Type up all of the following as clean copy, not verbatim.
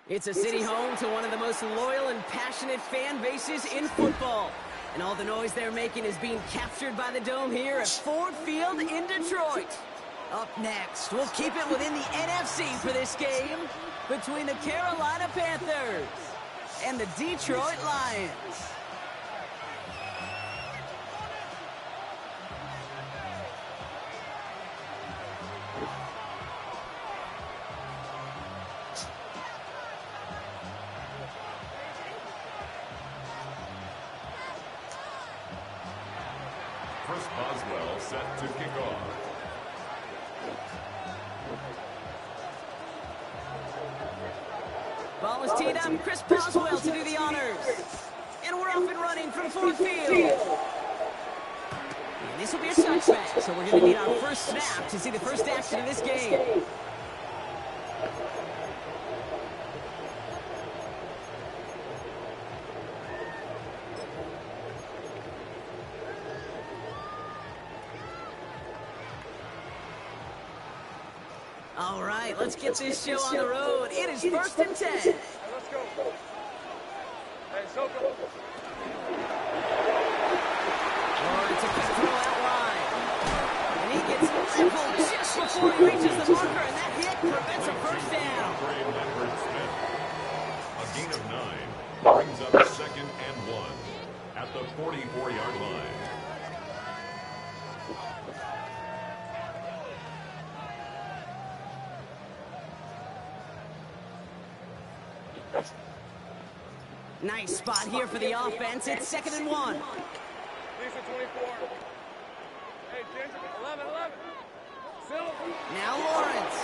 It's a city home to one of the most loyal and passionate fan bases in football. And all the noise they're making is being captured by the Dome here at Ford Field in Detroit. Up next, we'll keep it within the NFC for this game between the Carolina Panthers and the Detroit Lions. Chris Boswell set to kick off. Ball is teed up. Chris Boswell to do the honors. And we're off and running from Ford Field. And this will be a touchback, so we're going to need our first snap to see the first action of this game. All right, let's get this show on the road. It is 1st and 10. Let's go. Hey, Soko. Lawrence, a quick throw out wide. And he gets leveled just before he reaches the marker, and that hit prevents a first down. A gain of 9 brings up 2nd and 1 at the 44-yard line. Nice spot here for the offense. It's 2nd and 1. Lisa 24. Hey, Ginger, 11. Silver. Now Lawrence.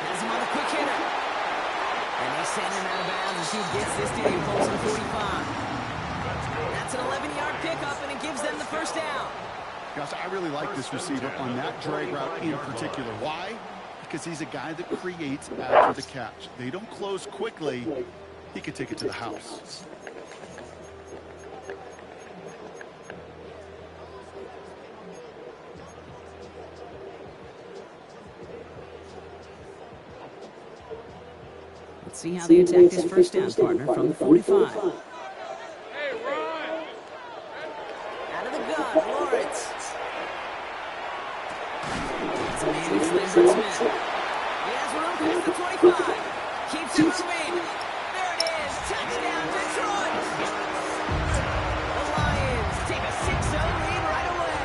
Has him on a quick hitter. And they send him out of bounds as he gets this to the opposing 45. That's an 11-yard pickup, and it gives them the first down. Gosh, I really like this receiver on that drag route in particular. Why? Because he's a guy that creates after the catch. They don't close quickly. He could take it to the house. Let's see how they attack this first down, partner, from the 45. Hey, Ron. Out of the gun, Lawrence. It's a man who's Lindbergh Smith. He has room past the 25. Keeps it moving. There it is. Touchdown, Detroit. The Lions take a 6-0 lead right away.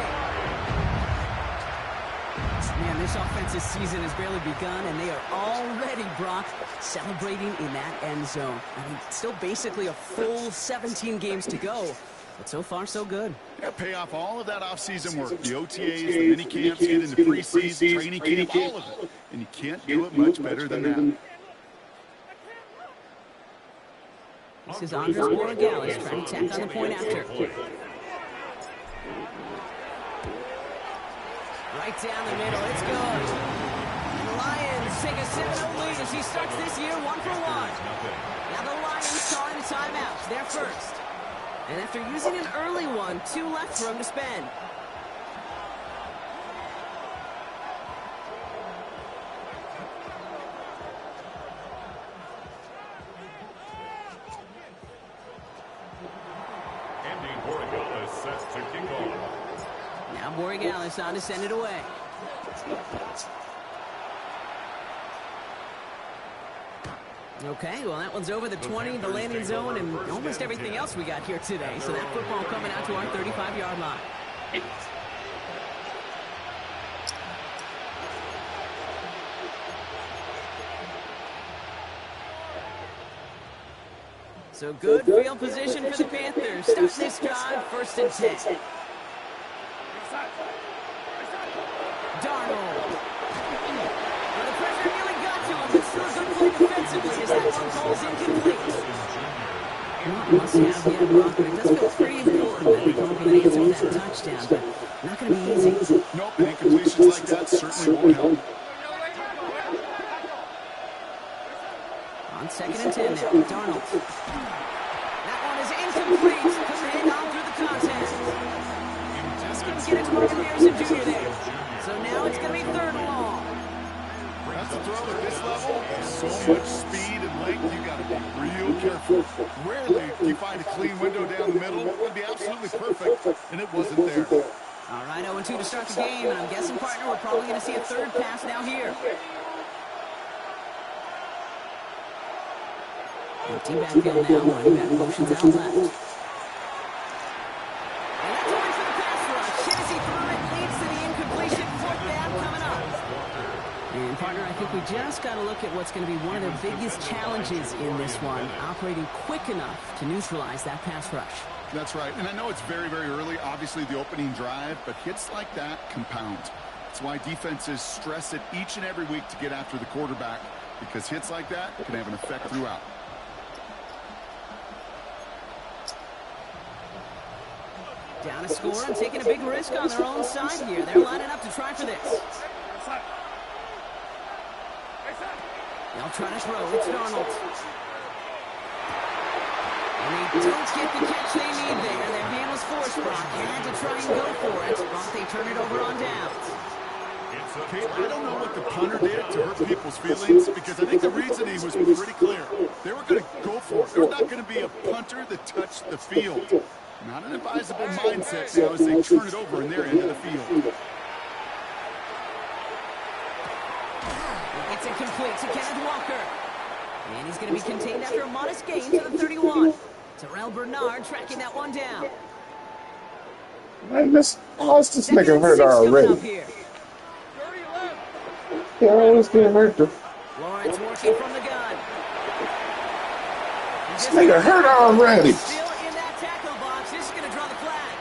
Man, this offensive season has barely begun, and they are already, Brock, celebrating in that end zone. I mean, still basically a full 17 games to go. But so far, so good. Yeah, pay off all of that offseason work. The OTAs, the mini camps, get into preseason, training camp, all of it. And you can't do it much better than that. This is Andres Borregales trying to tack on the point after. Right down the middle, it's good. And the Lions take a 7-0 lead as he starts this year 1 for 1. Now the Lions calling timeout, their first. And after using an early one, 2 left for him to spend. Andy Borregales set to kick off. Now Borregales on to send it away. Okay, well, that one's over the 20, the landing zone, and almost everything else we got here today. So that football coming out to our 35-yard line. So good field position for the Panthers. Start this drive, 1st and 10. Darnold. Well, the pressure nearly got to him, but still a good play defensively as that one falls incomplete. Not must have yet, Brock, but it does feel pretty important that we come up with an answer for that touchdown, but not going to be easy. Nope, and incompletions like that certainly won't help. On 2nd and 10 now, Darnold. That one is incomplete. Puts the hand on through the contest. Just couldn't get it to Marvin Harrison Jr. there. So now it's going to be 3rd and long. to throw at this level, so much speed and length, you got to be real careful. Rarely do you find a clean window down the middle. It would be absolutely perfect, and it wasn't there. All right, 0-2 to start the game, and I'm guessing, partner, we're probably going to see a third pass now here. Empty backfield now, running back motions out left. And that's a win for the pass rush. Shinsey through it, leads to the incompletion. Fourth down coming up. And, partner, I think we just got to look at what's going to be one of their biggest challenges in this one, operating quick enough to neutralize that pass rush. That's right, and I know it's very, very early, obviously the opening drive, but hits like that compound. That's why defenses stress it each and every week to get after the quarterback, because hits like that can have an effect throughout. Down a score and taking a big risk on their own side here. They're lining up to try for this. They'll try to throw. It's Darnold. And they don't get the catch they need there. Their hand was forced. Brock had to try and go for it. Brock, they turn it over on downs. Okay, I don't know what the punter did to hurt people's feelings, because I think the reasoning was pretty clear. They were going to go for it. There was not going to be a punter that touched the field. Not an advisable mindset now as they turn it over in their end of the field. It's incomplete to Kenneth Walker. And he's going to be contained after a modest gain to the 31. Terrell Bernard tracking that one down. Man, this nigga hurt already. Yeah, I was getting hurt. Lawrence working from the gun. This nigga hurt already. Still in that tackle box. This is going to draw the flag.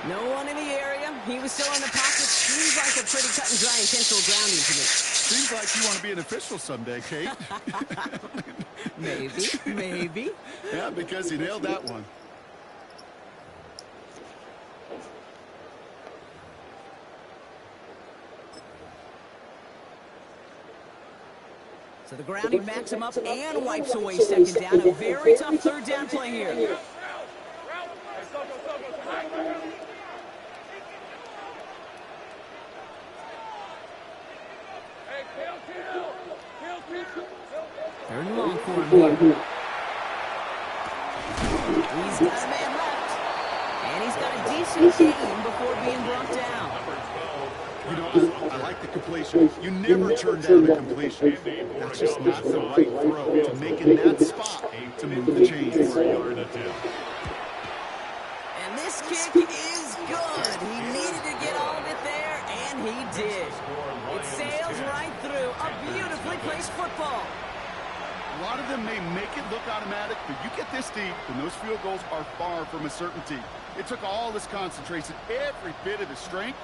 No one in the area. He was still in the pocket. Seems like a pretty cut and dry intentional grounding to me. Seems like you want to be an official someday, Kate. Maybe. Yeah, because you nailed that one. So the grounding backs him up and wipes away second down. A very tough third down play here. Third and long for him here. He's got a man left. And he's got a decent gain before being brought down. You know, I like the completion. You never turn down a completion. That's just not the right throw to make in that spot to move the chains. And this kick is good. He needed to get all of it there, and he did. It sails right through. A beautifully placed football. A lot of them may make it look automatic, but you get this deep, and those field goals are far from a certainty. It took all this concentration, every bit of the strength,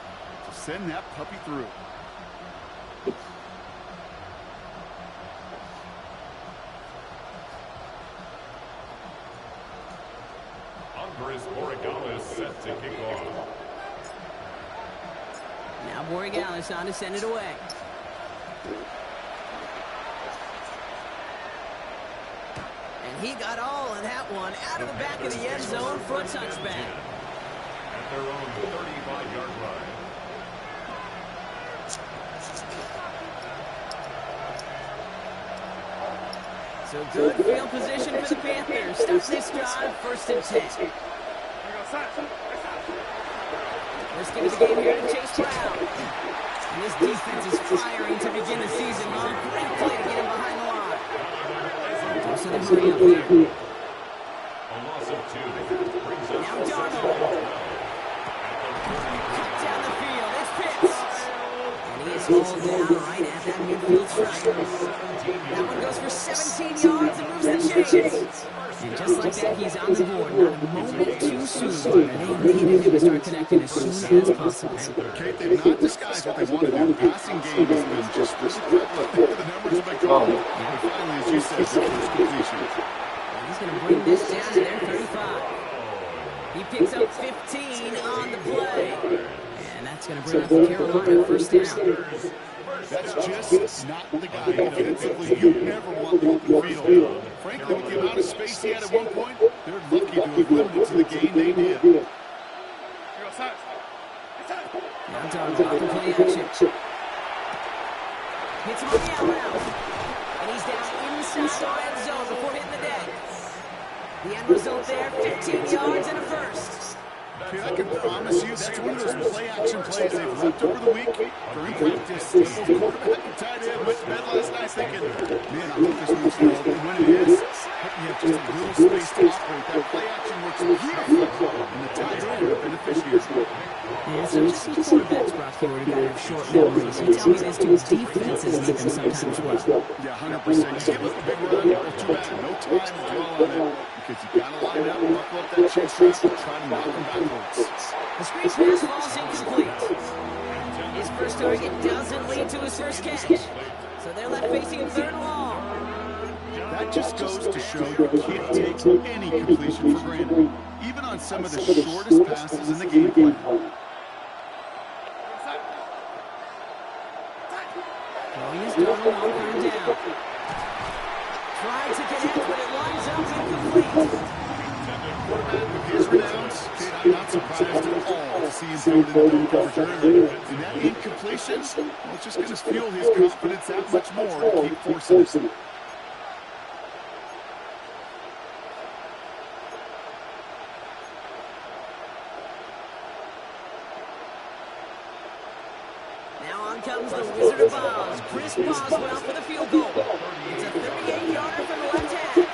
to send that puppy through. Andres Borregales set to kick off. Now Borregales on to send it away. And he got all of that one out of the back of the end zone for a touchback. At their own 35-yard line. So good field position for the Panthers. Starts this drive, 1st and 10. First give of the game here to Chase Brown. And this defense is firing to begin the season. Oh, great play to get him behind the line. So the hurry up here. A loss of 2 brings us Now Darnold. Cut down the field. It's Pitts. And he is hauled down right at that midfield stripe. That one goes for 17 yards and moves the chains. And just like that, he's on the board. Not a moment too soon. They needed him to start connecting as soon as possible. Kate, they've not disguised what they want to do. The passing game has been just really prevalent. The numbers have been gone. And finally, as you said, the first completion. And he's going to bring this down to their 35. He picks up 15 on the play. And that's going to bring up the Carolina 1st down. That's just not the guy defensively you ever want to open field. Frankly, with the amount of space he had at one point, they're lucky to have limited to the game they did. Now Darnold off the play action. Hits him on the out route. And he's down inside the red zone before hitting the deck. The end result there, 15 yards and a first. Kid, I can promise you that's one of those play-action plays they've looked over the week during practice. The quarterback and tight end went to bed last night thinking, man, I hope this moves well. And when it is, you have just a little space to operate. That play-action works beautiful, and the tight end are beneficiary. Yeah, so just some quarterbacks, Brock Ford, who got short memories. You tell me this team's defenses need them sometimes well. Yeah, 100%. Just give us a big run, well, too bad. No time to dwell on it. Because you got to line up, buckle up that chase trap, and try to knock them backwards. The screen pass falls incomplete. His first target doesn't lead to his first catch. So they're left facing third and long. That just goes to show you can't take any completion for granted, even on some of the shortest passes in the game plan. Throwing his total on third down. Tried to connect, but it winds up incomplete. With his rebounds, kid, I'm not surprised at all to see him throw it in the double coverage early. And that incompletion, well, it's just going to fuel his confidence that much more to keep forcing it. Now on comes the Wizard of Oz, Chris Boswell for the field goal. It's a 38-yarder from the left hash.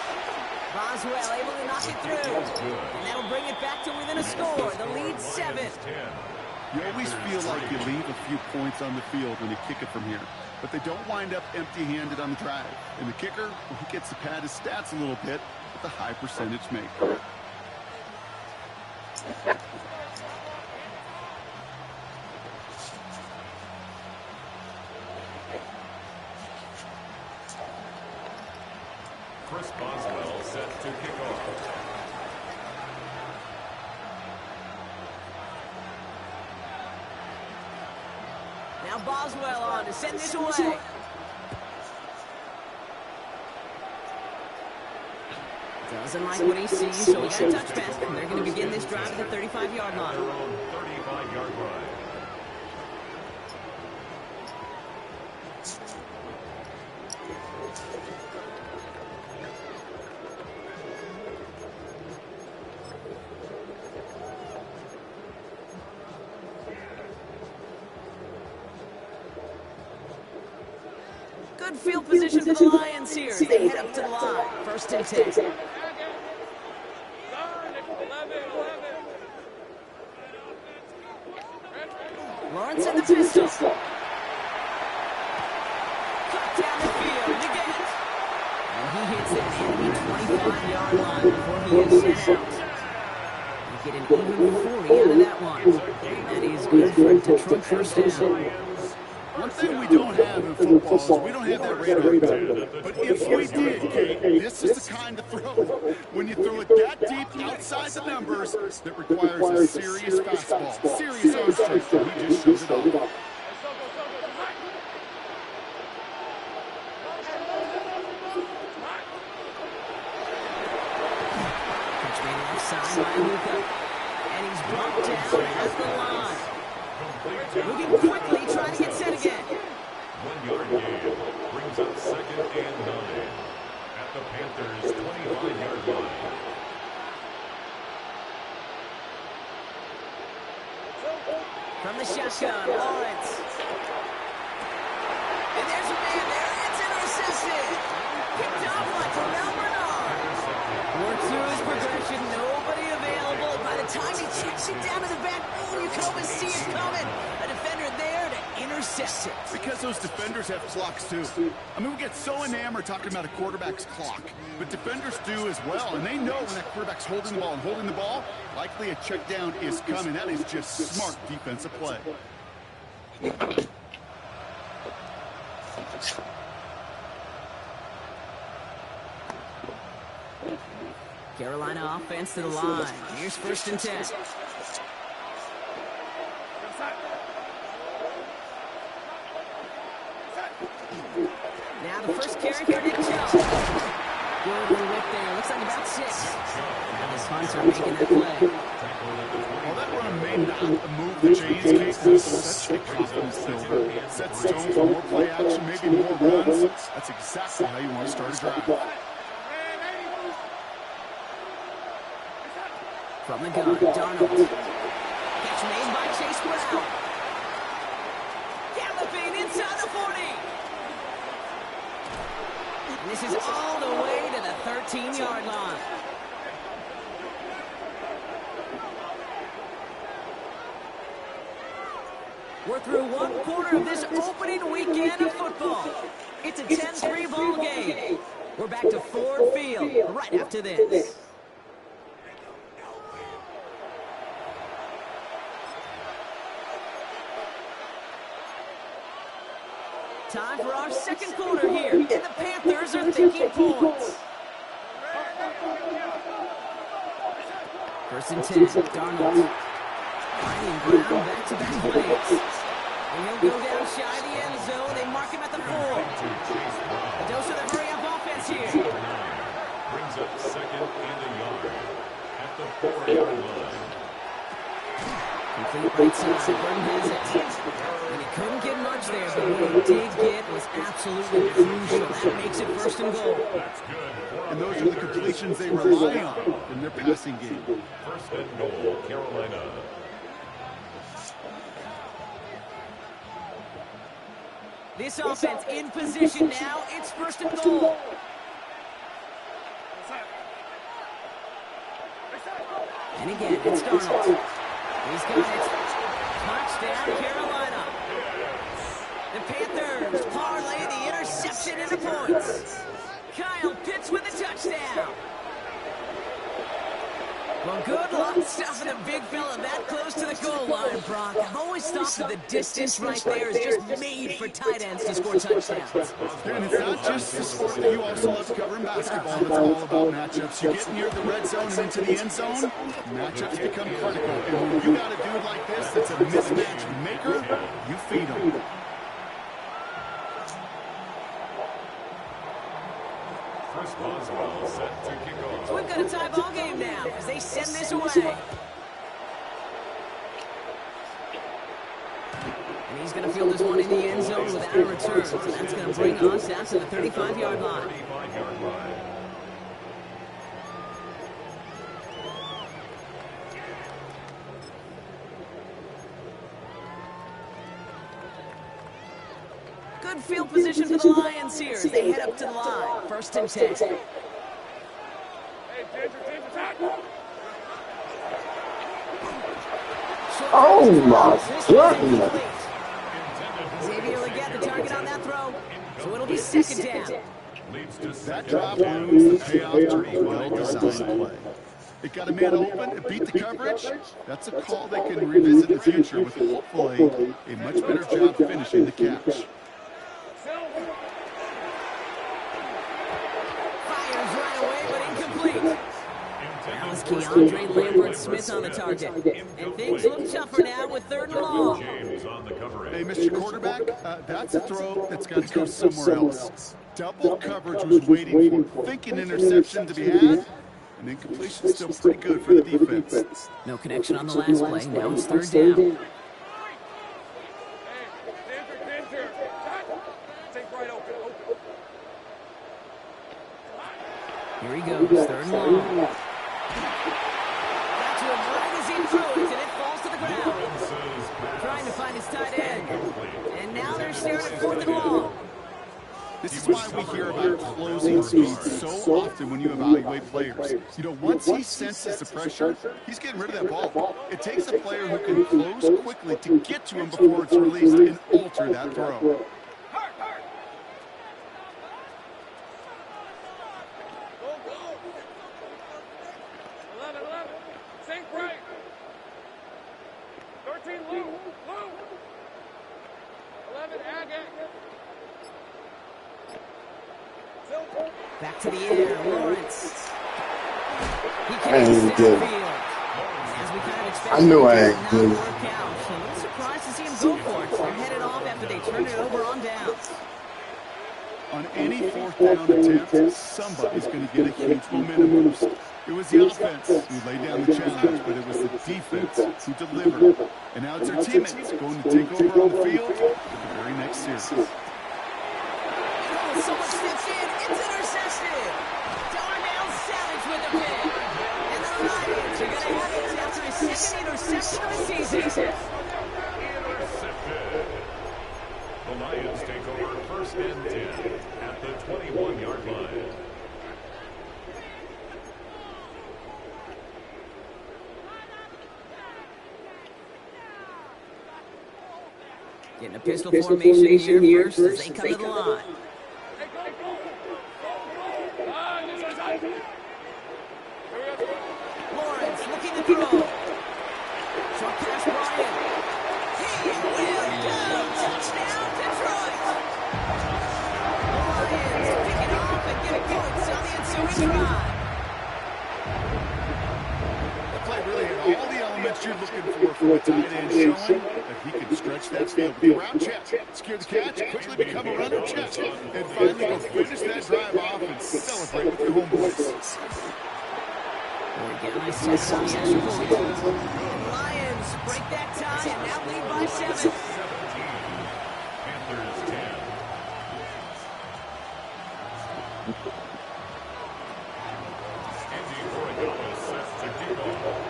Boswell able to knock it through. And that'll bring it back to within a score. The lead 7. You always feel like you leave a few points on the field when you kick it from here. But they don't wind up empty-handed on the drive. And the kicker, well, he gets to pad his stats a little bit with a high percentage make. Chris Boswell set to kick off. Now Boswell on to send this away. Doesn't like what he sees, so he got a touchback. And they're going to begin this drive at the 35-yard line. Their own 35-yard line. Good field position for the Lions here as they head up to the line. First and 10. Lawrence in the pistol. Cut down the field again. And he hits that enemy 25-yard line before he is sent out. You get an even 40 out of that one. And that is good for a Detroit first down. One thing we don't have in football is we don't have that radar. But if we did, Kate, this is the kind of throw. When you throw it that deep outside the numbers, that requires a serious fastball, serious arm strength. He just shows it off. Pitch made offside by Luka. And he's brought down at the line. Moving quickly, trying to get set again. 1 yard gain brings up 2nd and 9 at the Panthers' 25-yard line. From the shotgun, Lawrence. And there's a man there. It's intercepted. Picked off by Terrell Bernard. Worked through his progression. Nobody available. By the time he checks it down to the back, you can almost see it coming. A defender there to intercept it. Because those defenders have clocks too. I mean, we get so enamored talking about a quarterback's clock, but defenders do as well, and they know when that quarterback's holding the ball and holding the ball, likely a check down is coming. That is just smart defensive play. Carolina offense to the line. Here's 1st and 10. Now the first carry for Nick Chubb. Good whip there. Looks like about 6. And this Hunter making that play. Well, that run may not move the chains. Case is such a confidence builder. Sets tone for more play action, maybe more runs. That's exactly how you want to start a drive. From the gun, Darnold. Catch made by Chase Brown. Galloping inside the 40. And this is all the way to the 13-yard line. We're through one quarter of this opening weekend of football. It's a 10-3 ball game. We're back to Ford Field right after this. Time for our second quarter here, and the Panthers are thinking points. First and 10, Darnold. Finding Brown back-to-back plays. And he'll go down shy of the end zone. They mark him at the 4. A dose of the hurry-up offense here. Brings up second and a yard at the 4-yard line. Complete right side. Burton has it. And he couldn't get much there, but what he did get was absolutely crucial. That makes it first and goal. That's good. And those are the completions they rely on in their passing game. First and goal, Carolina. This offense in position now. It's first and goal. And again, it's Darnold. He's got it. Touchdown, Carolina. The Panthers parlay the interception into points. Kyle Pitts with a touchdown. Well, good luck stuffing a big fella that close to the goal line, Brock. I've always thought that the distance right there is just made for tight ends to score touchdowns. And it's not just the sport that you also love to cover in basketball. It's all about matchups. You get near the red zone and into the end zone, matchups become critical. And when you got a dude like this that's a mismatch maker, you feed him. Chris Boswell set to kick off. So we've got a tie ball game now as they send this away. And he's going to field this one in the end zone without a return. So that's going to bring us out to the 35-yard line. 35-yard line. Good field position for the Lions here as they head up to the line. First and 10. Hey, Ginger, tackle. Oh my goodness. Xavier will get the target on that throw, so it'll be second down. Leads to That second drop down. ends the payoff to a well-designed play. It got a man open, it beat the coverage. That's a call they can revisit in the future with hopefully a much better job finishing the catch. Fires right away, but incomplete. That was Keandre Lambert-Smith on the target. And things look tougher now with third and long. James on the cover Hey, end. Mr. Quarterback, that's a throw that's got to go somewhere else. Double coverage was waiting for, thinking interception to be had, and incompletion still pretty good for the defense. No connection on the last play. Now it's third down. Hey, Ginger. Tackle. Take right open. Here he goes, third and long. Got to him right as he threw it, and it falls to the ground. Trying to find his tight end. And now they're staring at fourth and long. This is why we hear about closing speed so often when you evaluate players. You know, once he senses the pressure, he's getting rid of that ball. It takes a player who can close quickly to get to him before it's released and alter that throw. Back to the air, Lawrence. He I can't ain't stay good. field. As we kind of expected, I knew I it ain't did good. not work out. So a little surprised to see him go for it. They're headed off after they turned it over on downs. On any fourth down attempt, somebody's going to get a huge momentum boost. It was the offense who laid down the challenge, but it was the defense who delivered. And now it's their teammates going to take over on the field for the very next series. Oh, someone steps in. It's intercepted. Darnell Savage with the pick. And the Lions are going to have it after his second interception of the season. Intercepted. The Lions take over first and 10 at the 21-yard line. Getting a pistol formation here first as they come to the line. Lawrence looking to throw. Short pass Bryant. He will go. Touchdown Detroit. The Lions pick it off and get points on the ensuing drive. The play really had all the elements you're looking for from a tight end, showing that he can stretch that field. With the route check, secure the catch, quickly become a runner check, and finally go finish that drive off and celebrate with your homeboys. Again, sets on the extra point. Lions break that tie and now lead by 7. Panthers 10. Andy Borregales sets to kick off.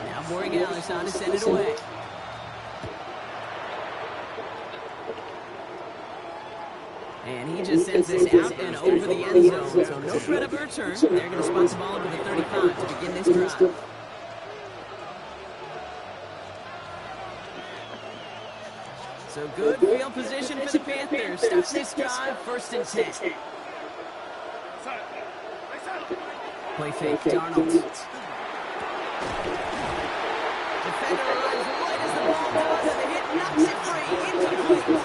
Now Borregales on to send it away. And he just sends this out and over the end zone. So no threat of a return. They're going to spot the ball over the 35 to begin this drive. So good field position for the Panthers. Starts this drive, first and 10. Play fake, Darnold. Defender runs right as the ball does, and the hit knocks it free. Incomplete.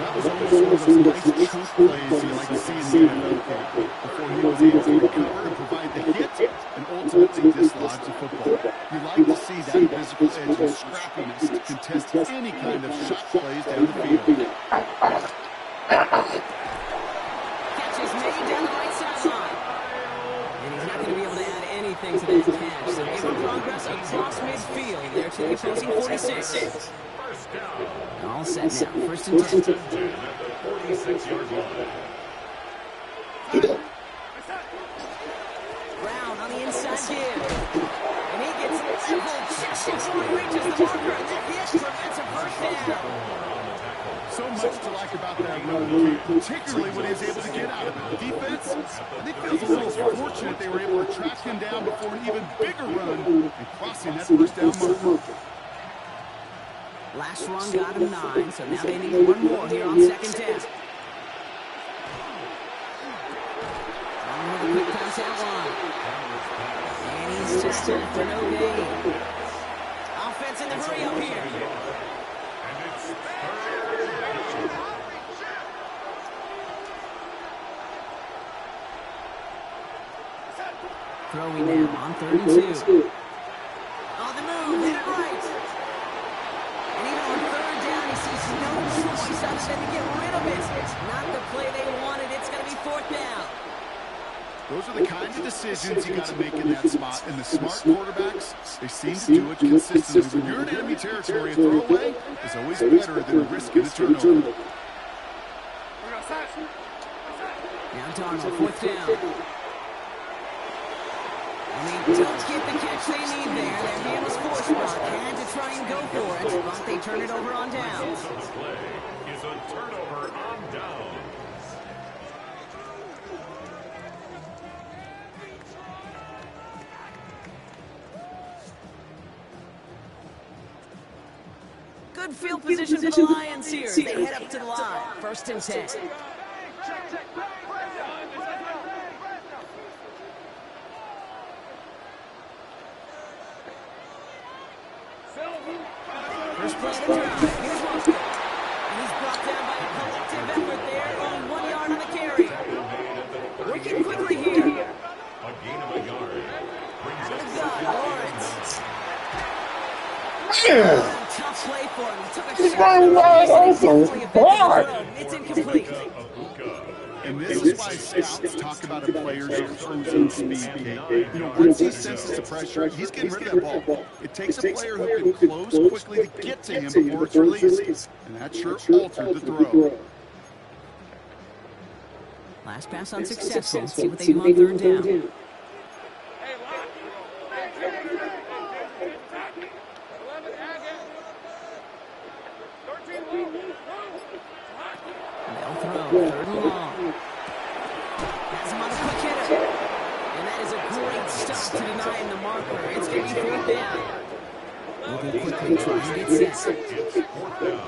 That was almost one of those nice chunk plays you like to see in the NFL before he was able to recover and provide the hit and ultimately dislodge the football. You like to see that physical edge and scrappiness to contest any kind of shot plays down the field. Catch is made down the right sideline. And he's not going to be able to add anything to that catch. So making progress across midfield there to the opposing 46. All set now. First and 10. At the 46-yard line. Brown on the inside give. And he gets leveled just before he reaches the marker. And that hit prevents a first down. So much to like about that run, particularly when he was able to get out of it. Defense, I think feels a little fortunate they were able to track him down before an even bigger run and crossing that first down marker. Last run got him 9, so now they need one more here on second down. On with a quick pass outline. And he's tackled for no gain. Offense in the hurry up here. And it's third down. Throwing now on 32. On the move, hit it right. And even on third down, he sees no choice other than to get rid of it. It's not the play they wanted. It's going to be fourth down. Those are the kinds of decisions you got to make in that spot. And the smart quarterbacks, they seem to do it consistently. When you're in enemy territory, a throwaway is always better than risking a turnover. Now Darnold, fourth down. And they don't get the catch they need there. Their hand was forced block. Had to try and go for it, but they turn it over on down. So the play is a turnover on down. Good field position for the Lions here. They head up to the line. First and 10. First play of the drive. Here's Walker. And he's brought down by a collective effort there. Only 1 yard on the carry. Working quickly here. A gain of a yard. Brings Out of up the gun, Lawrence. Tough play for him. He took a shot. It's definitely a throw. It's incomplete. Abuka. And this is why scouts talk about a player's cruising speed. You know, once he senses the pressure, he's getting rid of that ball. It takes a player who can close quickly to get to him before it's released. And that sure altered the throw. Last pass unsuccessful. See what they do on third down. They'll throw. Third and long. Has him on the quick hitter. And that is a great stop to denying the marker. It's going to be fourth down. Moving quickly, trying to get set. It's fourth down.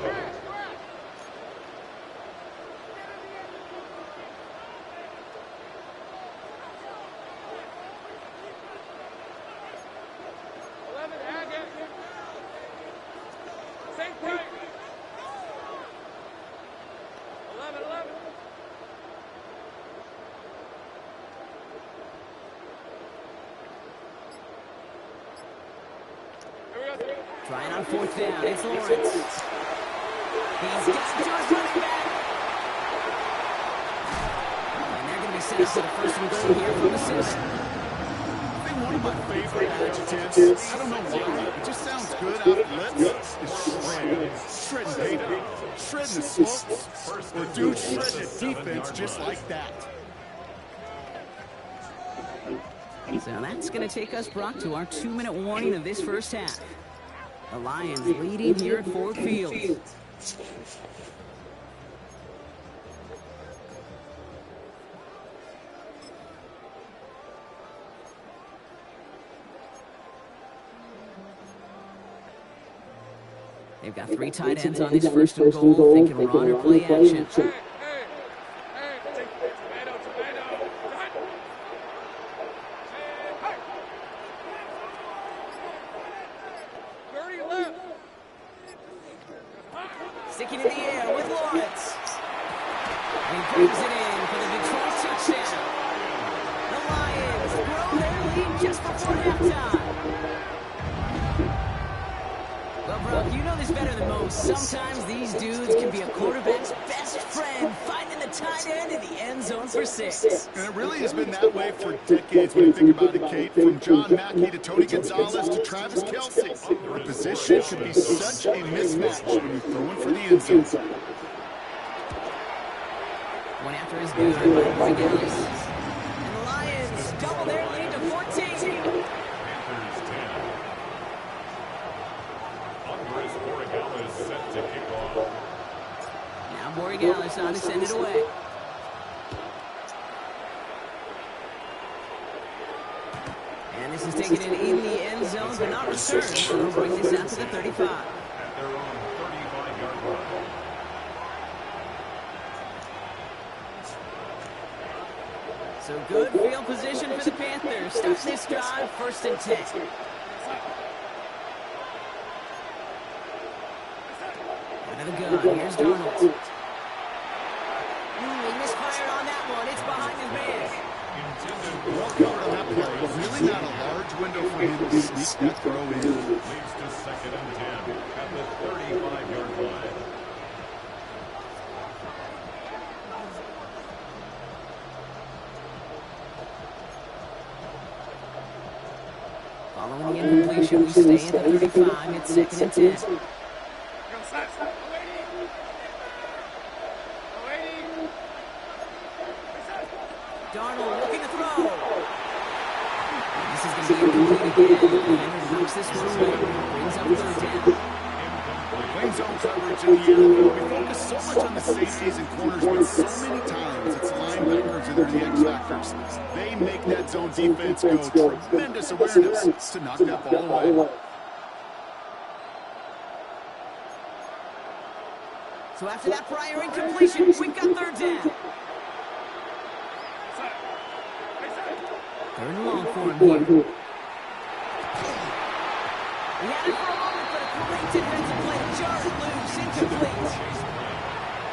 Trying on fourth down. It's Lawrence. He's got to his running back. And they're going to be set up for the first and goal here from the 6. I think one of my favorite adjectives, I don't know why, it just sounds good out of lips, is shredding. Shredding data, shredding the slopes, or dude shredding the defense just like that. So that's going to take us, Brock, to our 2-minute warning of this first half. The Lions leading here at Ford Field. They've got 3 tight ends on this first and goal. They can run or play action. Sticking in the air with Lawrence. And he brings it in for the Detroit touchdown. The Lions grow their lead just before halftime. Well, Brock, you know this better than most. Sometimes these dudes can be a quarterback's best friend, finding the tight end in the end zone for 6. And it really has been that way for decades when you think about it, Kate. From John Mackey to Tony Gonzalez to Travis Kelce. The position should be such a mismatch when you're throwing for the end zone. One after is good by Gonzalez. And the Lions double their lead to 14. Panthers 10. Andres Borregales set to kick off. Now Borregales on to send it away. And this is taken in the end zone, but not returned. So they'll bring this out to the 35. At their own 35-yard line. So good field position for the Panthers. Starting this drive, 1st and 10. Out of the gun, here's Darnold. He misfired on that one. It's behind his man. Well covered on that play. Really not a large window for him to sneak that throw in. Leads to 2nd and 10 at the 35-yard line. Following the incompletion, we stay at the 35. It's 2nd and 10. Darnold looking to throw. This is going to be incomplete again. And knocks this one away. Brings up 3rd down. Playing zone coverage in the air. We focus so much on the safeties and corners, but so many times it's linebackers and they're the X factors. They make that zone defense go tremendous awareness to knock that ball away. So after that prior incompletion, we've got 3rd down. 3rd and long for him here. He had it for a moment, but a great defensive play. Jarred loose, incomplete.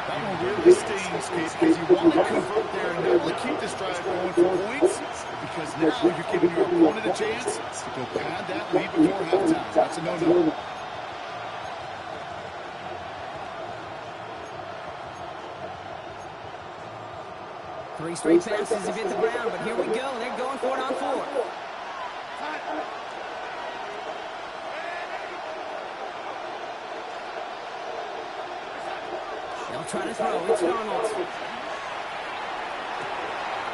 That one really stings, Case, because you want to convert there and not only keep this drive going for points, because now you're giving your opponent a chance to go pad that lead before halftime. That's a no-no. 3 straight passes have hit the ground, but here we go. They're going for it on 4. They'll try to throw. It's Darnold.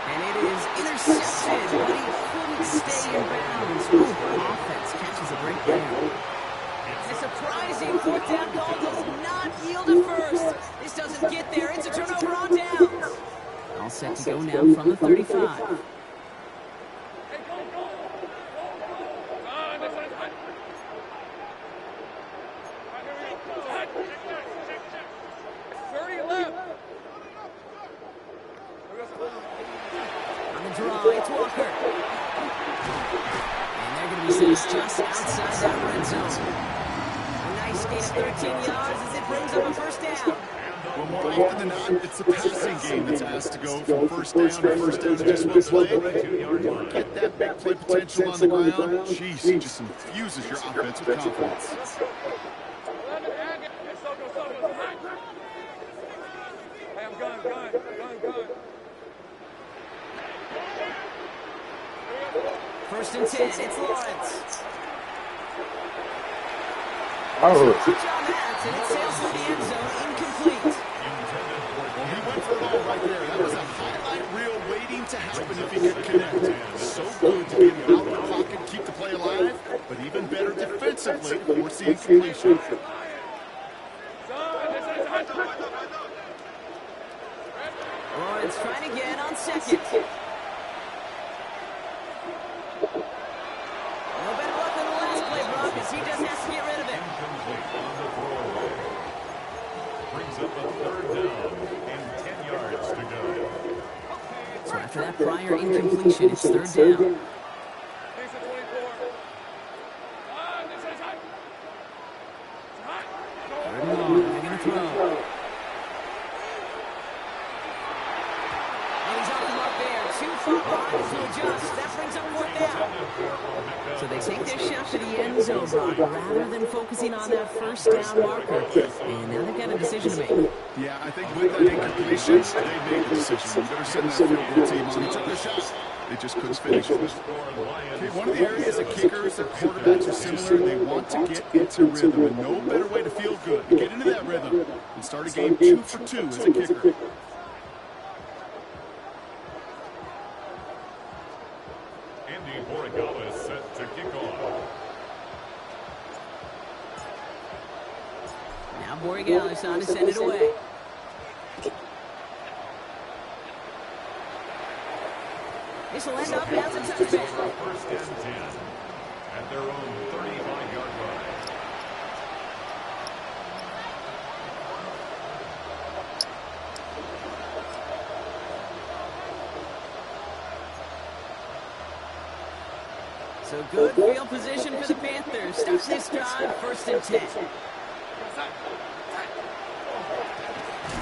And it is intercepted, but he couldn't stay in bounds. Ooh, offense catches a break there. And a surprising 4th down call does not yield a first. This doesn't get there. It's a turnover on downs. All set to go now from the 35. Just outside that red zone. A nice gain of 13 yards as it brings up a first down. Well, more often than not, it's the passing game that's asked to go from first down to first down to just one play. Get that big play potential on the ground. Jeez, it just infuses your offense with confidence. Hey, I'm gun. First and 10, it's Lawrence. Oh. Touch on that, and it sails through the end zone, incomplete. Well, he went for it all right there. That was a highlight reel waiting to happen if he could connect. So good to get him out of the pocket, keep the play alive, but even better defensively, force the incompletion. Lawrence trying again on second. He just has to get rid of it. Incomplete on the throwaway. Brings up a 3rd down and 10 yards to go. So after that prior incompletion, it's 3rd down. Third and long, they're going to throw. And he's off the mark there. Too far behind to adjust. That brings up 4th down. So they take their shot to the end zone, Brock, rather than focusing on that first down marker. And now they've got a decision to make. Yeah, I think with that incompletion, they made the decision. You better send that field goal team on. They took the shot. They just couldn't finish. Okay, one of the areas that kickers and quarterbacks are similar, they want to get into rhythm. And no better way to feel good, to get into that rhythm and start a game 2 for 2 as a kicker. Andy Borregales set to kick off. Now Borregales on to send it away. This will end up as a touchdown. First and 10 at their own 35-yard line. So good field position for the Panthers. Starts this drive, 1st and 10.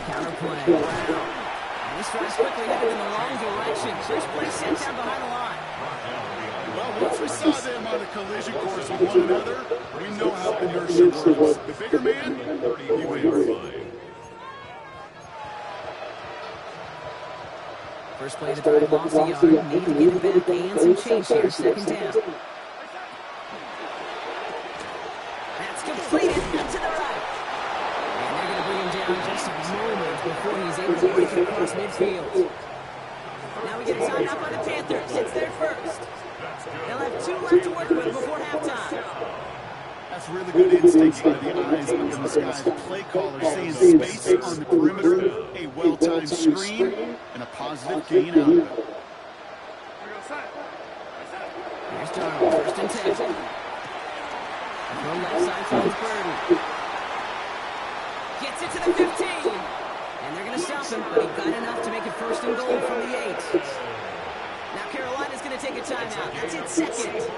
Counterplay. Wow. And this drive's quickly headed in the wrong direction. First play sent down behind the line. Well, once we saw them on a collision course with one another, we know how inertia works. The bigger man, he wins. First play of the drive, lost a yard. Need to get it back and some change here. 2nd down. That's completed to the right. And they're going to bring him down just moments before he's able to break it across midfield. Now we get a timeout by the Panthers. It's their first. They'll have 2 left to work with before halftime. That's really good instinct by the eyes up in the sky. The play caller seeing space on the perimeter, a well-timed screen, and a positive gain out of it. Here's Darnold, 1st and 10. From left side finds Burden. Gets it to the 15. And they're going to stop him, but he got enough to make it 1st and goal from the 8. Now Carolina's going to take a timeout. That's its 2nd.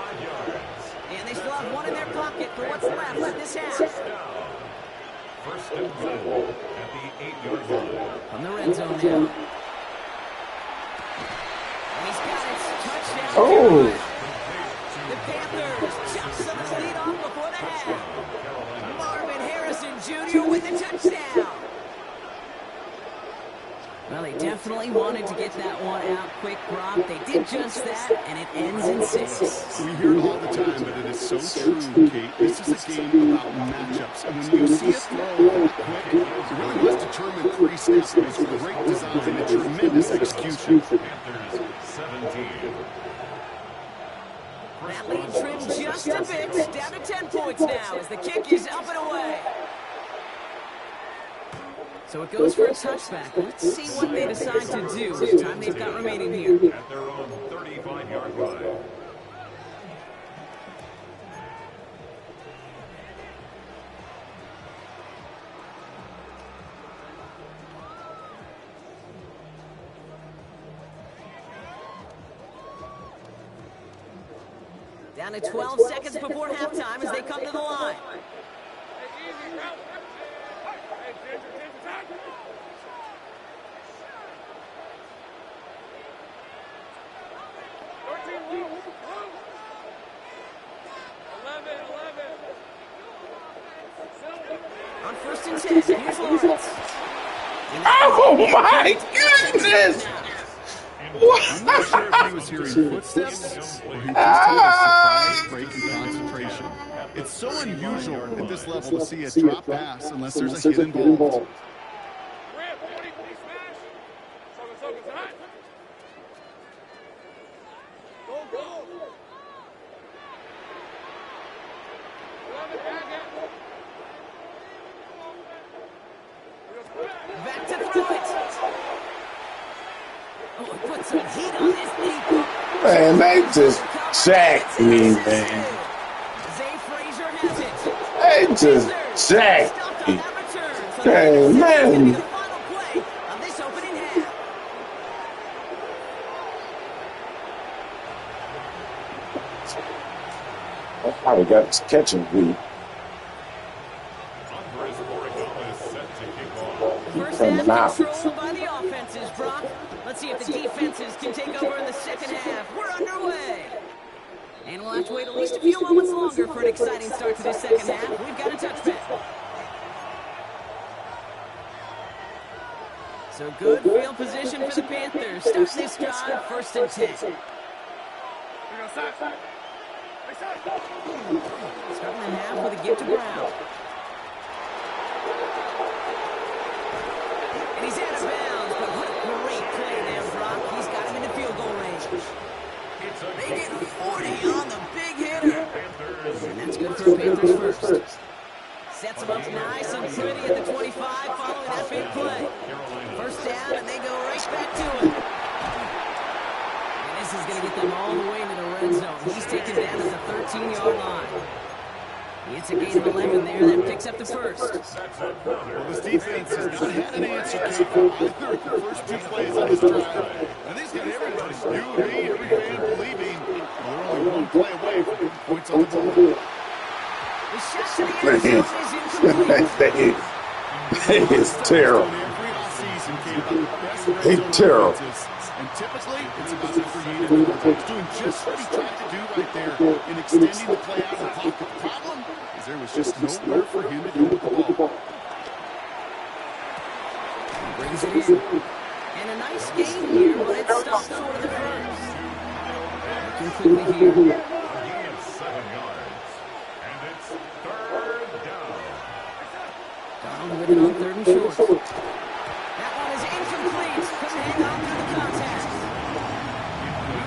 And they still have 1 in their pocket for what's left of this half. 1st and goal at the 8-yard line. From the red zone now. And he's got it. Touchdown. Oh. The Panthers chop some of the lead off before the half. Marvin Harrison Jr. with the touchdown. Well, they definitely wanted to get that one out quick, Brock. They did just that, and it ends in 6. We hear it all the time, but it is so true, Kate. This is a game about matchups. And when you see a throw quick, it really was determined 3 steps. It was great design and tremendous execution. Panthers 17. That lead trimmed just a bit, down to 10 points now as the kick is up and away. So it goes for a touchback. Let's see what they decide to do with the time they've got remaining here. At their own 35-yard line. Down to 12 seconds before halftime as they come to the line. On 1st and 10, here's Lawrence. Oh my goodness! I'm not sure if he was hearing footsteps or he just had a surprise break in concentration. It's so unusual at this level to see a drop pass unless there's a hit involved. Back to throw it. Oh, put some heat on this thing. Man, they just jacked me, man. Zay Frazier has it. They just jacked Stopped me. on that return. So Hey, this is going to be man. the final play of this opening half. I probably got this catching beat. Andres Borregales is set to kick off. First Coming half out. controlled by the offenses, Brock. Let's see if the defenses can take over in the second half. We're underway. And we'll have to wait at least a few moments longer for an exciting start to this second half. We've got a touchback. So good field position for the Panthers. Start this drive, 1st and 10. Starting the half with a give to Brown. And he's out of bounds, but what a great play there, Brock. He's got him into field goal range. They get 40 on the big hitter. And that's good for the Panthers first. Sets him up nice and pretty at the 25 following that big play. First down, and they go right back to it. And this is going to get them all the way into the red zone. He's taken down at the 13-yard line. It's a gain of 11 there. That picks up the first. Well, this defense has not had an answer, Kate, for either of the first 2 plays on this drive. And they've got everybody, you and me, every fan believing they're only 1 play away from putting points on the board. The shot to the end zone is incomplete. It's terrible. Every offseason, Kate, about the best red Hey, zone terrible. defenses. And typically, it's about the creative quarterbacks doing just what he tried to do right there in extending the play out of the pocket. The problem is there was just nowhere for him to go with the ball. Brings it in. And a nice gain here, but it stops short of the first. Completely here. He is 7 yards. And it's 3rd down. Donald with it on 3rd and short. That one is incomplete. Couldn't hang on through the contact.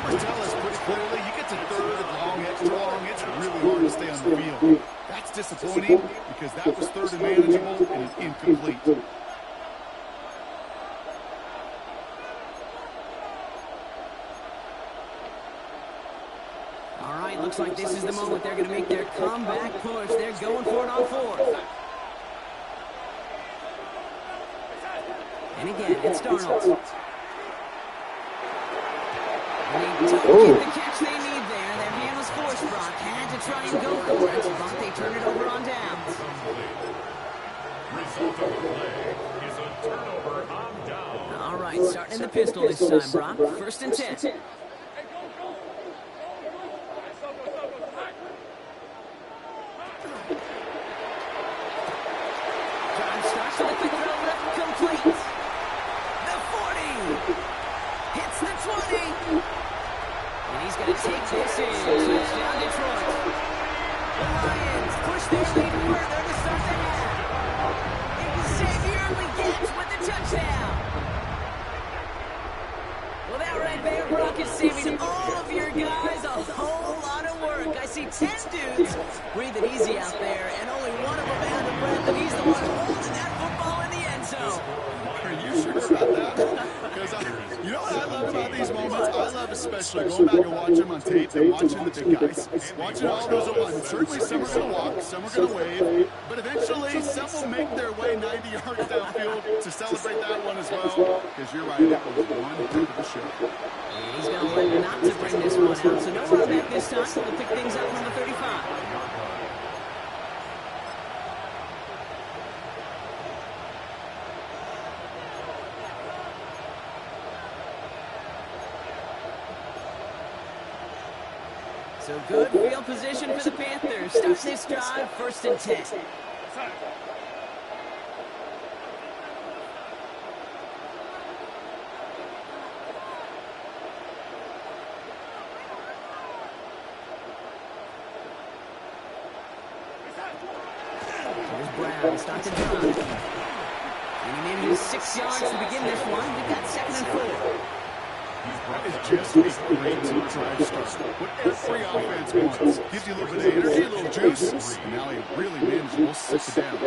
Numbers tell us pretty clearly, you get to 3rd and long, extra long, it's really hard to stay on the field. That's disappointing because that was 3rd and manageable and it's incomplete. All right, looks like this is the moment they're going to make their comeback push. They're going for it on 4th. And again, it's Darnold. And they don't get the catch they need there. Their hand was forced, Brock. Had to try and go for it, but they turn it over on downs. Result of the play is a turnover on down. All right, starting in the pistol this time, Brock. 1st and 10. Drive starts with a quick throw left complete. The 40 20. And he's going to take this in. Touchdown, Detroit. The Lions push their lead further to start the half. Xavier Legette with the touchdown. Well, that right there, Brock, is saving all of your guys a whole lot of work. I see 10 dudes breathing easy out there, and only one of them out of breath, and he's the one holding that football in the end zone. Are you sure about that? Because you know what I love about these moments? I love especially going back and watching them on tape and watching the big guys. Watching all those O-linemen. Certainly some are going to walk, some are going to wave, but eventually some will make their way 90 yards downfield to celebrate that one as well. Because you're right, it was one heck of a show. And he's going to elect not to bring this one out, so no run back this time. We'll pick things up from the 35. So good field position for the Panthers. Start this drive, 1st and 10. Here's Brown, start the drive. And he manages 6 yards to begin this one. We've got 2nd and 4. That is just a great drive start. What every offense wants. Gives you a little bit of energy, a little juice, and now he really manageable sits it down.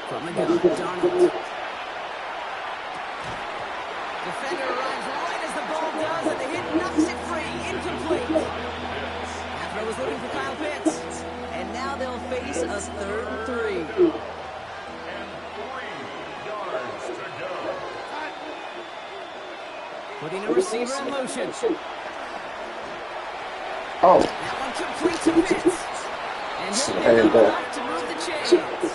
From the gun, Darnold. Defender arrives right as the ball does, and the hit knocks it free. Incomplete. That throw was looking for Kyle Pitts. And now they'll face a 3rd and 3. And 3 yards to go. Putting a receiver in motion. Oh, That one complete to Pitts. And he'll pick up to move the chains.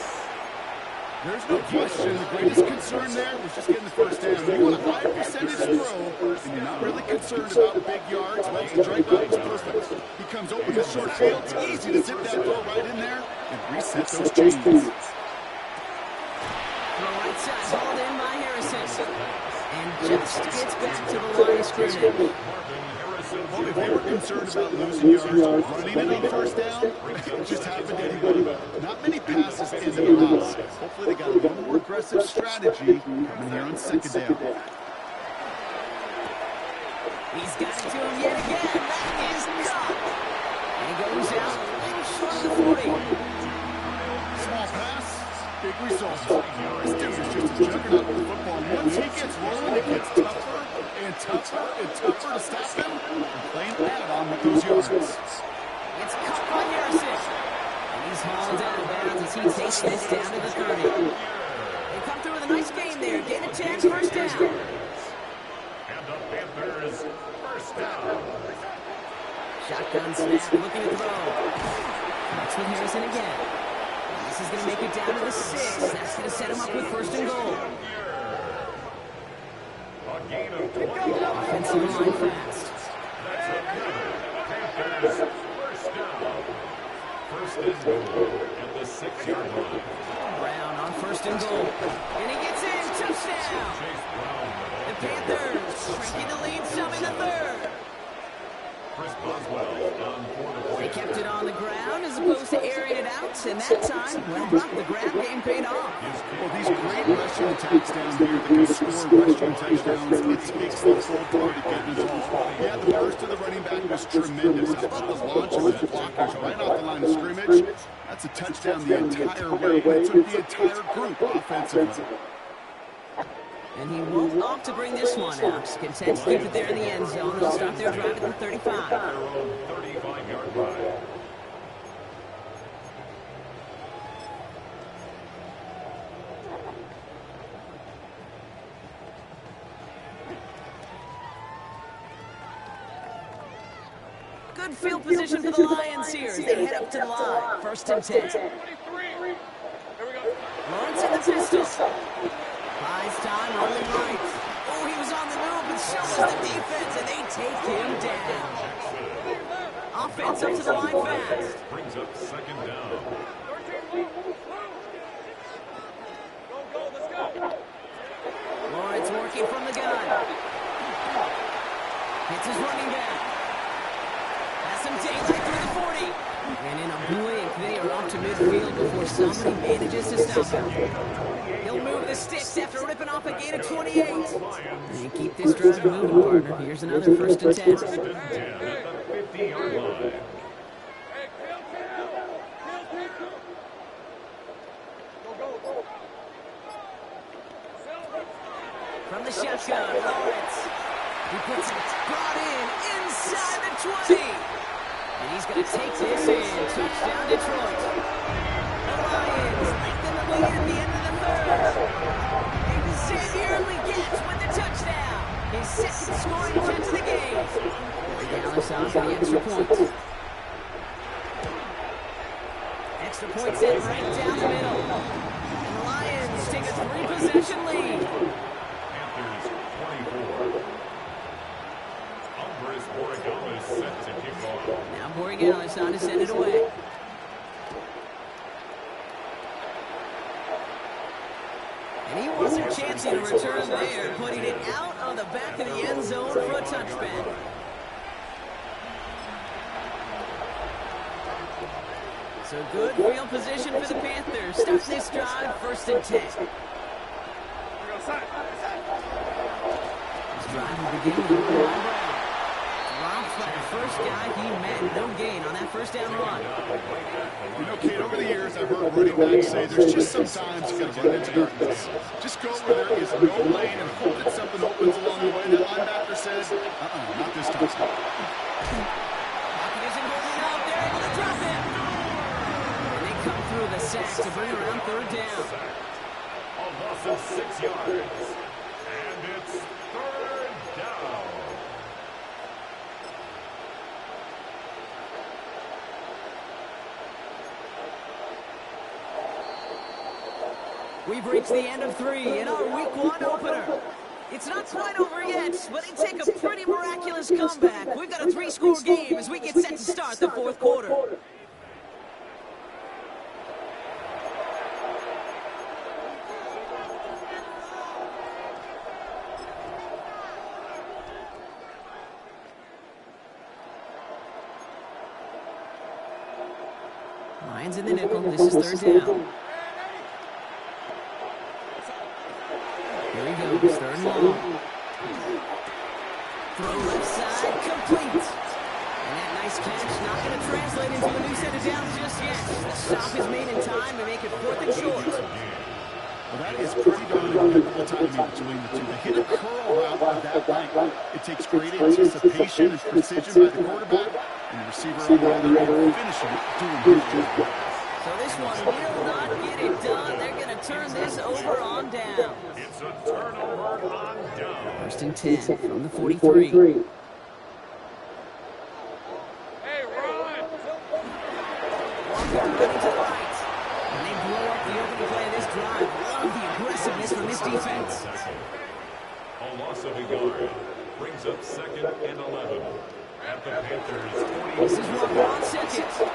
There's no question the greatest concern there was just getting the first down. You want a high percentage throw, and you're not really concerned about big yards. Well, the strike route was perfect. He comes open the short field. It's easy to zip that throw right in there and reset those chains. Throw right side, hauled in by Harrison. And just gets back to the line of scrimmage. Well, if they were concerned about losing yards, running it on 1st down, it just happened to anybody. Not many passes in the house. Hopefully they got a little more aggressive strategy coming here on 2nd down. He's got it to him yet again. That is caught. And he goes out and short of the 40. Small pass, big result. This dude is just a juggernaut with the football. Once he gets rolling, it gets tougher and tougher and tougher to stop him. And playing add-on with those yards. It's caught by Harrison. And he's hauled out of bounds as he takes this down to the 30. They come through with a nice gain there. Gain of 10, 1st down. And the Panthers, 1st down. Shotgun snap, looking to throw. That's with Harrison again. And this is going to make it down to the 6. That's going to set him up with 1st and goal. A gain of 20. Offensive line fast. That's another. Panthers, 1st down. 1st and goal at the 6-yard line. Brown on 1st and goal. And he gets in. Touchdown. Chase Brown. The Panthers shrinking the lead some in the 3rd. Chris Boswell on 4 They kept it on the ground as opposed to airing it out. And that time, well, Brock, the ground game paid off. Well, these great rushing attacks down here that can score rushing touchdowns, it takes the full party getting involved. Yeah, the burst of the running back was tremendous. How about the launch of the blockers right off the line of scrimmage? That's a touchdown the entire way. It took the entire group offensively. And he won't opt to bring this one out. Content to keep it there in the end zone. They'll start their drive at the 35. Their own 35-yard line. Good field position for the Lions here as they head up to the line. 1st and 10. 23. Here we go. Lawrence in the pistol. Buys time, rolling right. Oh, he was on the move, but so was the defense, and they take him down. Offense up to the line fast. Brings up 2nd down. Let's go. Lawrence working from the gun. Hits his running back. Has some daylight through the 40. And in a blink, they are off to midfield before somebody manages to stop him. He'll move the sticks after ripping off a gain of 28. And keep this drive moving, partner. Here's another 1st and 10. First and 10 at the 50-yard line. Hey, kill. Go. From the shotgun, Lawrence. He puts it brought in inside the 20. And he's going to take this in. Touchdown, Detroit. The Lions lengthen the lead at the end of the 3rd. Xavier Legette with the touchdown. His 2nd scoring attempt of the game. Dallas on for the extra point. Extra point set right down the middle. And the Lions take a 3-possession lead. Panthers 24. Andres Borregales set to kick off. Now Borregales on to send it away. And he wasn't chancing a return there, putting it out on the back of the end zone for a touchback. So good field position for the Panthers. Starting this drive, 1st and 10. This drive will begin with Ron Brown. Dropped by the first guy he met. No gain on that 1st down run. You know, Kate, over the years, I've heard running backs say there's just sometimes you got to run into darkness. Just go where there is no lane and hope that something opens along the way. The linebacker says, not this time. Pocket isn't holding up. They're able to drop him. And they come through the sack to bring around 3rd down. A loss of 6 yards. And it's 3rd down. We've reached the end of 3 in our Week 1 opener. It's not quite over yet, but it take a pretty miraculous comeback. We've got a 3-score game as we get set to start the 4th quarter. Lions in the nickel. This is 3rd down. Here he goes, 3rd and long. Throw left side, complete. And that nice catch not going to translate into a new set of downs just yet. The stop is made in time to make it 4th and short. Well, that is pretty darn impeccable timing between the two. To hit a curl route of that length, it takes great anticipation and precision by the quarterback, and the receiver on the other end finishing it, doing his job. So this one will not get it done. They're going to turn this over on down. It's a turnover on down. 1st and 10 from the 43. Hey, run! Walker running to the right. And they blow up the opening play of this drive. Love the aggressiveness from this defense. A loss of a yard brings up 2nd and 11 at the Panthers 20. This is Walker on 2nd.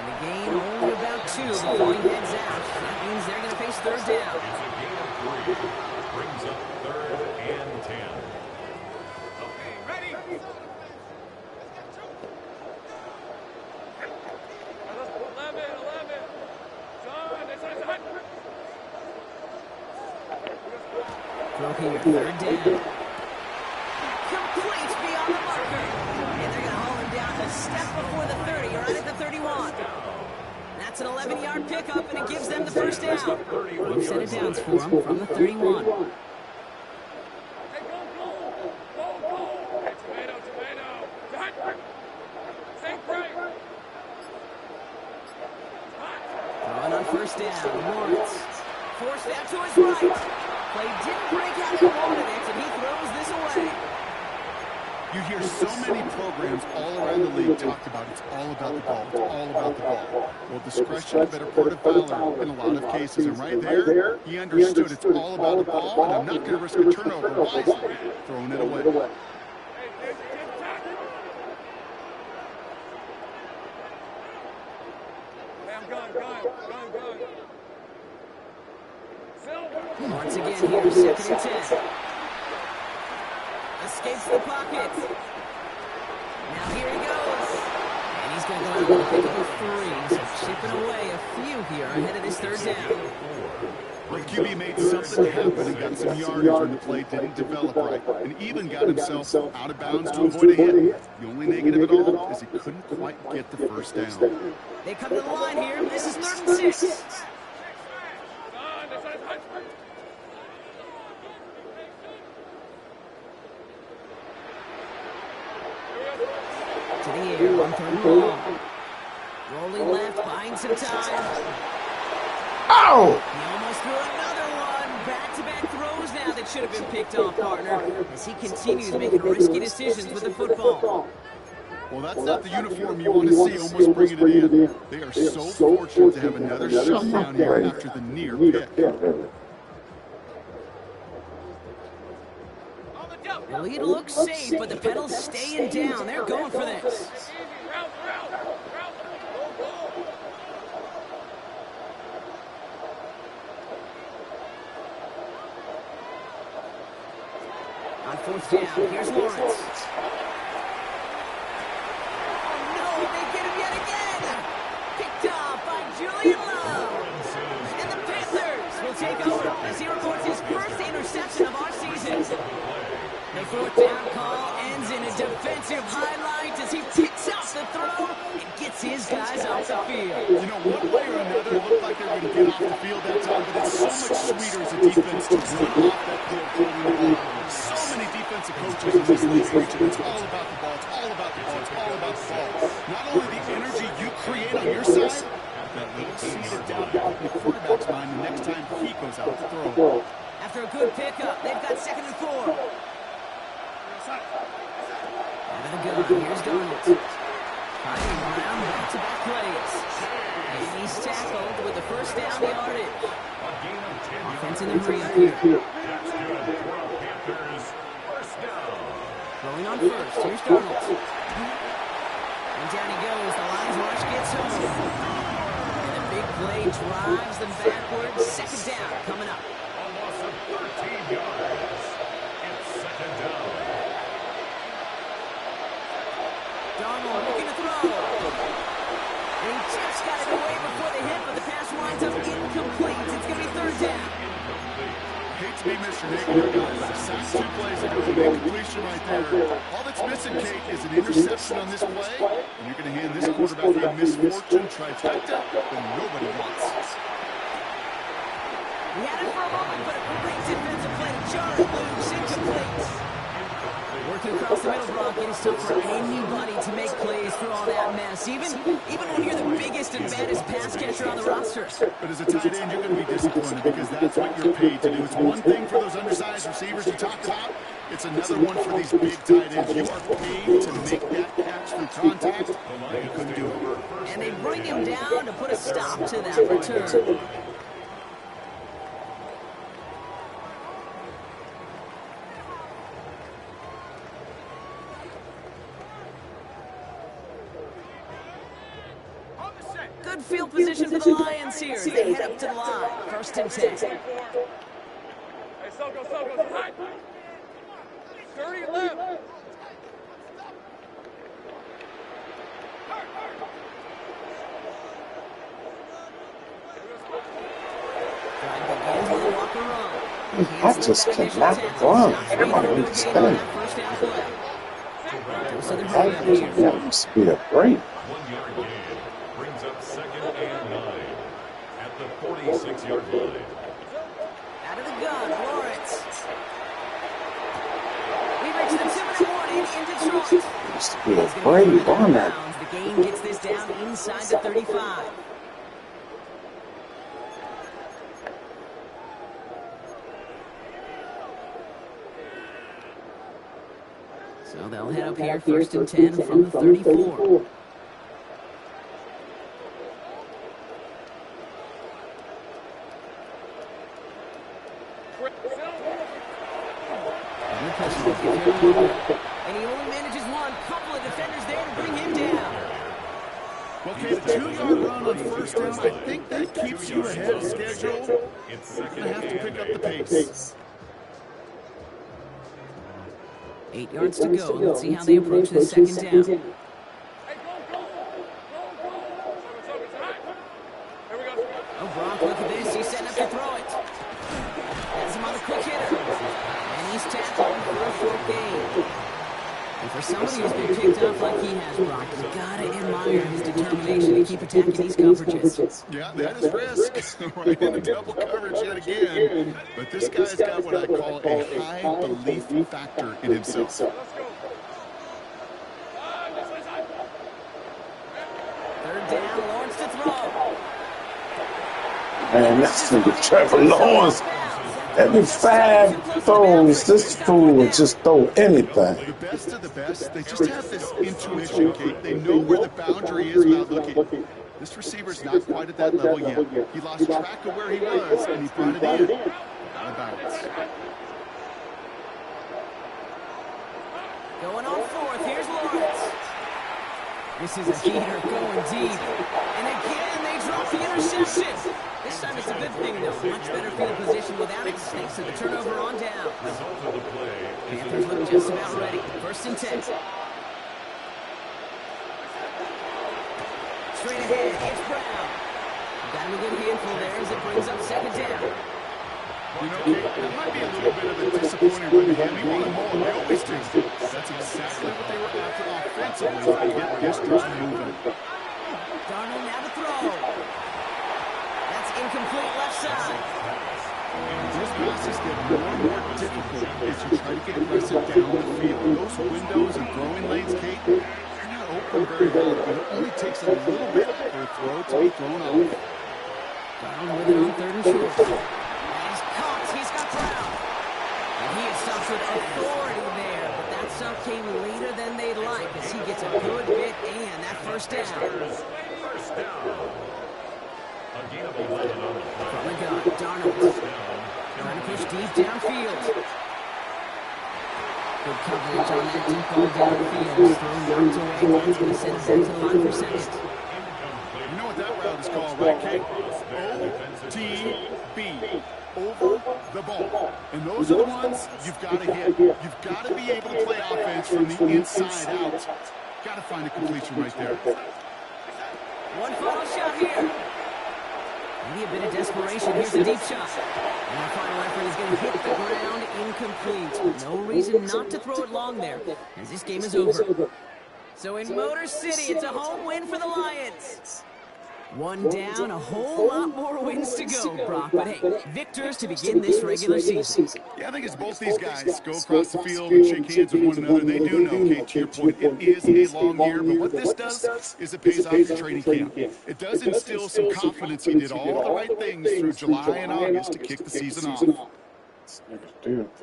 And the gain only about 2 before he heads out. That means they're going to face 3rd down. It's a gain of 3. Brings up 3rd and 10. Okay, ready? 11. John, this is hot. Throw here, 3rd down. Complete beyond the marker. And they're going to haul him down a step before the 30, right at the 31. That's an 11-yard pickup, and it gives them the 1st down. 5 set of downs for them from the 31. Hey, go. Hey, tomato. Hot. Stay bright. Hot. Throwing on 1st down, Lawrence. Forced out to his right. Play didn't break out he wanted it, and he throws this away. You hear so many programs all around the league talk about it's all about the ball, it's all about the ball. Well, discretion is a better part of valor in a lot of cases, and right there, he understood it's all about the ball, and I'm not going to risk a turnover wisely, throwing it away. Hey, I'm Once again here, 2nd and 10. Escapes the pocket. Now here he goes. And he's going to go out with a pick of 3. So chipping away a few here ahead of this 3rd down. The QB made something happen and got some yardage when the play didn't develop right, and even got himself out of bounds to avoid a hit. The only negative at all is he couldn't quite get the 1st down. They come to the line here. This is 3rd and 6. To the air on 3rd and long. Rolling left, buying some time. Ow! He almost threw another one. Back-to-back throws now that should have been picked off, partner, as he continues making risky decisions with the football. Well, that's not the uniform you want to see almost bringing it in. They are so fortunate to have another shutdown here after the near pick. The lead looks safe, but the pedal's staying down. They're going for this. On 4th down, here's Lawrence. Oh no, they get him yet again! Picked off by Julian Love. And the Panthers will take over as he records his 1st interception of our season. The 4th down call ends in a defensive highlight as he picks off the throw and gets his guys off the field. You know, one way or another, it looked like they were going to get off the field that time, but it's so much sweeter as a defense to run off that field. So many defensive coaches in this league, it's all about the ball, it's all about the ball, it's all about the ball. Not only the energy you create on your side, that little seed it down in the quarterback's mind the next time he goes out to throw. After a good pickup, they've got 2nd and 4. Out of the gun, here's Donald. Hiding around back-to-back plays. And he's tackled with the 1st down yardage. Offense in the re-up here. Rolling on 1st, here's Donald. And down he goes, the Lions rush gets home. And the big play drives them backwards. 2nd down coming up. A loss of 13 yards. It's 2nd down. Donald looking to throw. And he just got it away before the hit, but the pass winds up incomplete. It's going to be 3rd down. Hate to be Mr. Negative, guys. Sack 2 plays ago, big completion right there. All that's missing, Kate, is an interception on this play, and you're going to hand this quarterback a misfortune trifecta that nobody wants. He had it for a moment, but a great defensive play to jar it loose, incomplete. Working across the middle, Brock, it is tough for anybody to make plays through all that mess, even when you're the biggest and baddest pass catcher on the roster. But as a tight end, you're going to be disappointed because that's what you're paid to do. It's one thing for those undersized receivers you talked about. It's another one for these big tight ends. You are paid to make that catch through contact, and you couldn't do it. And they bring him down to put a stop to that return. Good field position for the Lions here as they head up to the line. 1st and 10. Hey, Soko, high. 30 left. Drive begins with a walk and run. I just cannot run. I don't understand. First down play. That used to be a great. 1 yard gain brings up 2nd and 9 at the 46-yard line. Out of the gun, Lawrence. We reach the 2-minute warning in Detroit. Used to be a great runner. The game gets this down inside the 35. So they'll head up here, 1st and 10 from the 34. And he only manages one. Couple of defenders there to bring him down. Okay, the 2-yard run on first down, I think that keeps you ahead of schedule. It's You're second going to have to and pick up 8. the pace. 8 yards to go. Let's see how they approach the second down. Hey, go. Here we go. Oh, Brock, look at this. He's setting up to throw it. Has him on the quick hitter. And he's tackled for a short gain. And for somebody who's been picked up like he has, Brock, you gotta admire his determination to keep attacking these coverages. Yeah, that is risk. Right into double coverage yet again. But this guy's got what I call a high belief factor in himself. Let's go. Third down, Lawrence to throw. Man, that's nigga Trevor Lawrence. Every 5 throws, this fool would just throw anything. The best of the best, they just have this intuition, Kate. They know where the boundary is without looking. This receiver's not quite at that level yet. He lost track of where he was, and he brought it in. Out of bounds. Going on fourth, here's Lawrence. This is a heater going deep. And again, they drop the interception. This time it's a good thing, though. Much better field position without it. Thanks to the turnover on down. Result of the play is Panthers look just about ready. First and 10. Straight ahead, it's Brown. Got him a good handful there as it brings up second down. You know, Kate, that might be a little bit of a disappointing run to him. He wanted more than they always do. That's exactly what they were after offensively to get distance moving. Darnold now to throw. That's incomplete left side. Those passes get more and more difficult as you try to get aggressive down the field. Those windows and throwing lanes, Kate, they're not open very well, but it only takes a little bit for a throw to be thrown off. Darnold with it on third and short. He's caught. He's got Brown. And he has stopped with authority there, but that stop came later than they'd like as he gets a good bit and that first down. first down. A gain of 11 on the play. From the gun, Darnold trying to push deep downfield. Good coverage on that deep ball downfield. Throw knocked away. That's going to send us back to the line for second. You know what that route is called, right, Kate? OTB. Over the ball. And those are the ones you've got to hit. You've got to be able to play offense from the inside out. Got to find a completion right there. One final shot here. Maybe a bit of desperation. Here's a deep shot. And our final effort is going to hit the ground incomplete. No reason not to throw it long there, as this game is over. So in Motor City, it's a home win for the Lions. One down, a whole lot more wins to go, Brock. But hey, victors to begin this regular season. Yeah, I think it's both these guys go across the field and shake hands with one another. They do know, Kate, to your point, it is a long year, but what this does is it pays off your training camp. It does instill some confidence. He did all the right things through July and August to kick the season off.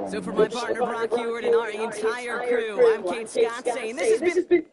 So for my partner, Brock Hewitt, and our entire crew, I'm Kate Scott saying this has been